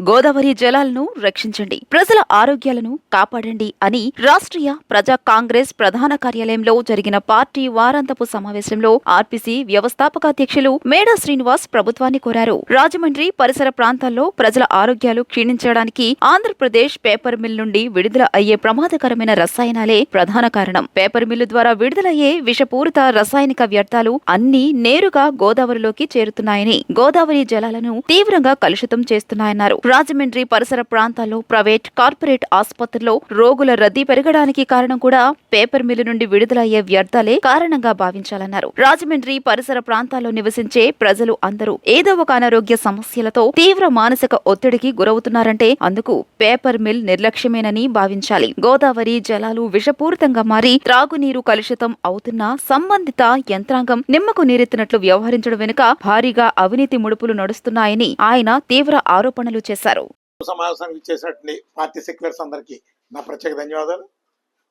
గోదావరి జలాలను రక్షించండి, ప్రజల ఆరోగ్యాలను కాపాడండి అని రాష్ట్రీయ ప్రజా కాంగ్రెస్ ప్రధాన కార్యాలయంలో జరిగిన పార్టీ వారాంతపు సమావేశంలో ఆర్పీసీ వ్యవస్థాపక అధ్యక్షులు మేడా శ్రీనివాస్ ప్రభుత్వాన్ని కోరారు. రాజమండ్రి పరిసర ప్రాంతాల్లో ప్రజల ఆరోగ్యాలు క్షీణించడానికి ఆంధ్రప్రదేశ్ పేపర్ మిల్ నుండి విడుదల అయ్యే ప్రమాదకరమైన రసాయనాలే ప్రధాన కారణం. పేపర్ మిల్లు ద్వారా విడుదలయ్యే విషపూరిత రసాయనిక వ్యర్థాలు అన్నీ నేరుగా గోదావరిలోకి చేరుతున్నాయని, గోదావరి జలాలను తీవ్రంగా కలుషితం చేస్తున్నాయన్నారు. రాజమండ్రి పరిసర ప్రాంతాల్లో ప్రైవేట్, కార్పొరేట్ ఆసుపత్రుల్లో రోగుల రద్దీ పెరగడానికి కారణం కూడా పేపర్ మిల్లు నుండి విడుదలయ్యే వ్యర్థాలే కారణంగా భావించాలన్నారు. రాజమండ్రి పరిసర ప్రాంతాల్లో నివసించే ప్రజలు అందరూ ఏదో ఒక అనారోగ్య సమస్యలతో తీవ్ర మానసిక ఒత్తిడికి గురవుతున్నారంటే అందుకు పేపర్ మిల్ నిర్లక్ష్యమేనని భావించాలి. గోదావరి జలాలు విషపూరితంగా మారి త్రాగునీరు కలుషితం అవుతున్నా సంబంధిత యంత్రాంగం నిమ్మకు నీరెత్తినట్లు వ్యవహరించడం వెనుక భారీగా అవినీతి ముడుపులు నడుస్తున్నాయని ఆయన తీవ్ర ఆరోపణలు చేశారు. సమావేశానికి ఇచ్చేసినటువంటి పార్టీ సెక్యులర్స్ అందరికీ నా ప్రత్యేక ధన్యవాదాలు.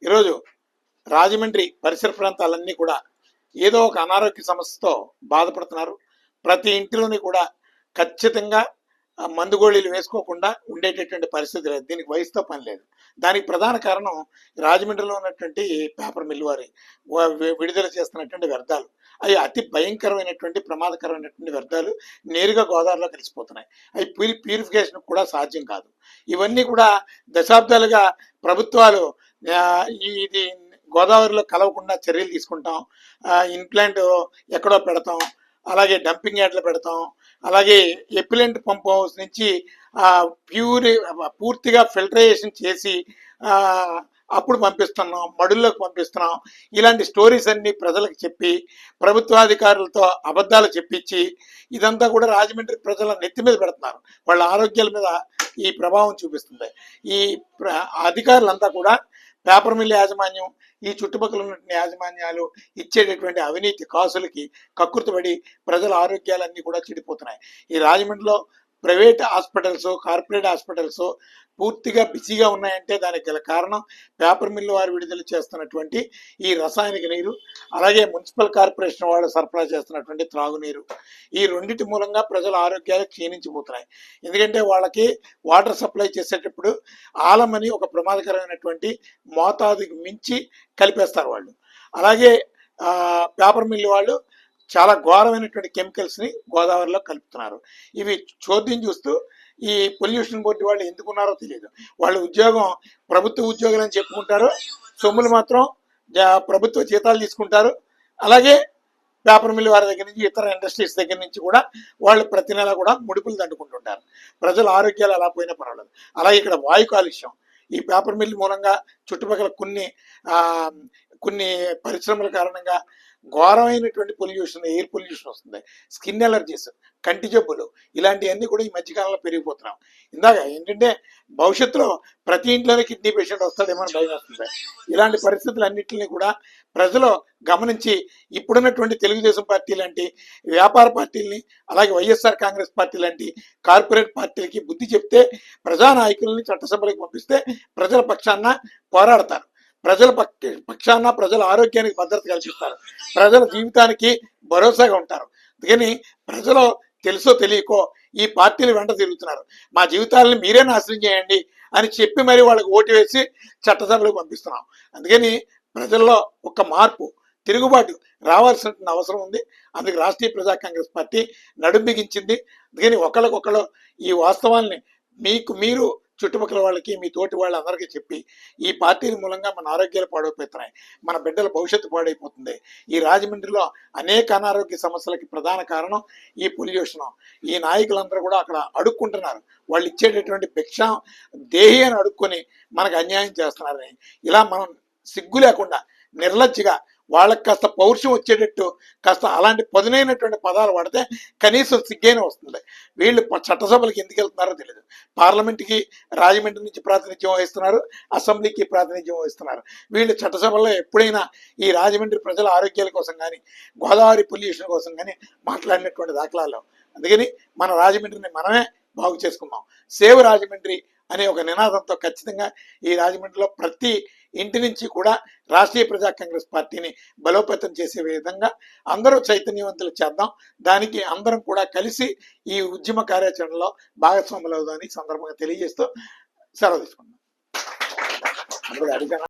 ఈరోజు రాజమండ్రి పరిసర ప్రాంతాలన్నీ కూడా ఏదో ఒక అనారోగ్య సమస్యతో బాధపడుతున్నారు. ప్రతి ఇంటిలోని కూడా ఖచ్చితంగా మందు గోళీలు వేసుకోకుండా ఉండేటటువంటి పరిస్థితి లేదు. దీనికి వయసుతో పని లేదు. దానికి ప్రధాన కారణం రాజమండ్రిలో ఉన్నటువంటి పేపర్ మిల్ వారి విడుదల చేస్తున్నటువంటి వ్యర్థాలు. అవి అతి భయంకరమైనటువంటి ప్రమాదకరమైనటువంటి వ్యర్థాలు నేరుగా గోదావరిలో కలిసిపోతున్నాయి. అవి ప్యూరిఫికేషన్ కూడా సాధ్యం కాదు. ఇవన్నీ కూడా దశాబ్దాలుగా ప్రభుత్వాలు ఇది గోదావరిలో కలవకుండా చర్యలు తీసుకుంటాం, ఇన్ప్లాంట్ ఎక్కడో పెడతాం, అలాగే డంపింగ్ యార్డ్లు పెడతాం, అలాగే ఎప్పిలెంట్ పంప్ హౌస్ నుంచి పూర్తిగా ఫిల్టరేషన్ చేసి అప్పుడు పంపిస్తున్నాం, మడుల్లోకి పంపిస్తున్నాం. ఇలాంటి స్టోరీస్ అన్ని ప్రజలకు చెప్పి ప్రభుత్వాధికారులతో అబద్ధాలు చెప్పించి ఇదంతా కూడా రాజమండ్రి ప్రజల నెత్తి మీద పెడుతున్నారు. వాళ్ళ ఆరోగ్యాల మీద ఈ ప్రభావం చూపిస్తుంది. ఈ అధికారులంతా కూడా పేపర్ మిల్ యాజమాన్యం, ఈ చుట్టుపక్కల ఉన్న యాజమాన్యాలు ఇచ్చేటటువంటి అవినీతి కాసులకి కక్కుర్తిపడి ప్రజల ఆరోగ్యాలన్నీ కూడా చెడిపోతున్నాయి. ఈ రాజమండ్రిలో ప్రైవేట్ హాస్పిటల్స్, కార్పొరేట్ హాస్పిటల్స్ పూర్తిగా బిజీగా ఉన్నాయంటే దానికి గల కారణం పేపర్ మిల్లు వారు విడుదల చేస్తున్నటువంటి ఈ రసాయనిక నీరు, అలాగే మున్సిపల్ కార్పొరేషన్ వాళ్ళు సరఫరా చేస్తున్నటువంటి త్రాగునీరు. ఈ రెండింటి మూలంగా ప్రజల ఆరోగ్యాలు క్షీణించిపోతున్నాయి. ఎందుకంటే వాళ్ళకి వాటర్ సప్లై చేసేటప్పుడు ఆలమని ఒక ప్రమాదకరమైనటువంటి మోతాదుకి మించి కలిపేస్తారు వాళ్ళు. అలాగే పేపర్ మిల్లు వాళ్ళు చాలా ఘోరమైనటువంటి కెమికల్స్ని గోదావరిలో కలుపుతున్నారు. ఇవి చోద్యం చూస్తూ ఈ పొల్యూషన్ బోర్డు వాళ్ళు ఎందుకున్నారో తెలియదు. వాళ్ళ ఉద్యోగం ప్రభుత్వ ఉద్యోగులు అని చెప్పుకుంటారు, సొమ్ములు మాత్రం ప్రభుత్వ జీతాలు తీసుకుంటారు. అలాగే పేపర్ మిల్ వారి దగ్గర నుంచి ఇతర ఇండస్ట్రీస్ దగ్గర నుంచి కూడా వాళ్ళు ప్రతి నెల కూడా ముడుపులు దండుకుంటుంటారు. ప్రజల ఆరోగ్యాలు అలా పోయినా పర్వాలేదు. అలాగే ఇక్కడ వాయు కాలుష్యం ఈ పేపర్ మిల్ మూలంగా చుట్టుపక్కల కొన్ని పరిశ్రమల కారణంగా ఘోరమైనటువంటి పొల్యూషన్, ఎయిర్ పొల్యూషన్ వస్తుంది. స్కిన్ ఎలర్జీస్, కంటి జబ్బులు ఇలాంటివన్నీ కూడా ఈ మధ్యకాలంలో పెరిగిపోతున్నాం. ఇందాక ఏంటంటే భవిష్యత్తులో ప్రతి ఇంట్లోనే కిడ్నీ పేషెంట్ వస్తాడేమో అని భయం వస్తుంది. ఇలాంటి పరిస్థితులన్నింటినీ కూడా ప్రజలు గమనించి ఇప్పుడున్నటువంటి తెలుగుదేశం పార్టీ లాంటి వ్యాపార పార్టీలని, అలాగే వైఎస్ఆర్ కాంగ్రెస్ పార్టీ లాంటి కార్పొరేట్ పార్టీలకి బుద్ధి చెప్తే ప్రజానాయకుల్ని చట్టసభలకు పంపిస్తే ప్రజల పక్షాన పోరాడతారు. ప్రజల పక్షాన ప్రజల ఆరోగ్యానికి భద్రత కల్పిస్తారు. ప్రజల జీవితానికి భరోసాగా ఉంటారు. అందుకని ప్రజలు తెలుసో తెలియకో ఈ పార్టీలు వెంట తిరుగుతున్నారు. మా జీవితాలను మీరే నాశనం చేయండి అని చెప్పి మరి వాళ్ళకి ఓటు వేసి చట్టసభలకు పంపిస్తున్నాం. అందుకని ప్రజల్లో ఒక మార్పు, తిరుగుబాటు రావాల్సిన అవసరం ఉంది. అందుకు రాష్ట్రీయ ప్రజా కాంగ్రెస్ పార్టీ నడుం బిగించింది. అందుకని ఒకళ్ళకొకళ్ళు ఈ వాస్తవాల్ని మీరు చుట్టుపక్కల వాళ్ళకి, మీ తోటి వాళ్ళందరికీ చెప్పి ఈ పార్టీల మూలంగా మన ఆరోగ్యాలు పాడైపోతున్నాయి, మన బిడ్డల భవిష్యత్తు పాడైపోతుంది. ఈ రాజమండ్రిలో అనేక అనారోగ్య సమస్యలకి ప్రధాన కారణం ఈ పొల్యూషన్. ఈ నాయకులందరూ కూడా అక్కడ అడుక్కుంటున్నారు. వాళ్ళు ఇచ్చేటటువంటి భిక్ష దేహి అని అడుక్కొని మనకు అన్యాయం చేస్తున్నారని, ఇలా మనం సిగ్గు లేకుండా నిర్లజ్జగా వాళ్ళకి కాస్త పౌరుషం వచ్చేటట్టు కాస్త అలాంటి పదునైనటువంటి పదాలు వాడితే కనీసం సిగ్గైనా వస్తుంది. వీళ్ళు చట్టసభలకు ఎందుకు వెళ్తున్నారో తెలియదు. పార్లమెంట్కి రాజమండ్రి నుంచి ప్రాతినిధ్యం వహిస్తున్నారు, అసెంబ్లీకి ప్రాతినిధ్యం వహిస్తున్నారు. వీళ్ళు చట్టసభల్లో ఎప్పుడైనా ఈ రాజమండ్రి ప్రజల ఆరోగ్యాల కోసం కానీ, గోదావరి పొల్యూషన్ కోసం కానీ మాట్లాడినటువంటి దాఖలాలు. అందుకని మన రాజమండ్రిని మనమే బాగు చేసుకుందాం. సేవ్ రాజమండ్రి అనే ఒక నినాదంతో ఖచ్చితంగా ఈ రాజమండ్రిలో ప్రతి ఇంటి నుంచి కూడా రాష్ట్రీయ ప్రజా కాంగ్రెస్ పార్టీని బలోపేతం చేసే విధంగా అందరూ చైతన్యవంతులు చేద్దాం. దానికి అందరం కూడా కలిసి ఈ ఉద్యమ కార్యాచరణలో భాగస్వాములు అవుదామని సందర్భంగా తెలియజేస్తూ సెలవు తీసుకున్నాం.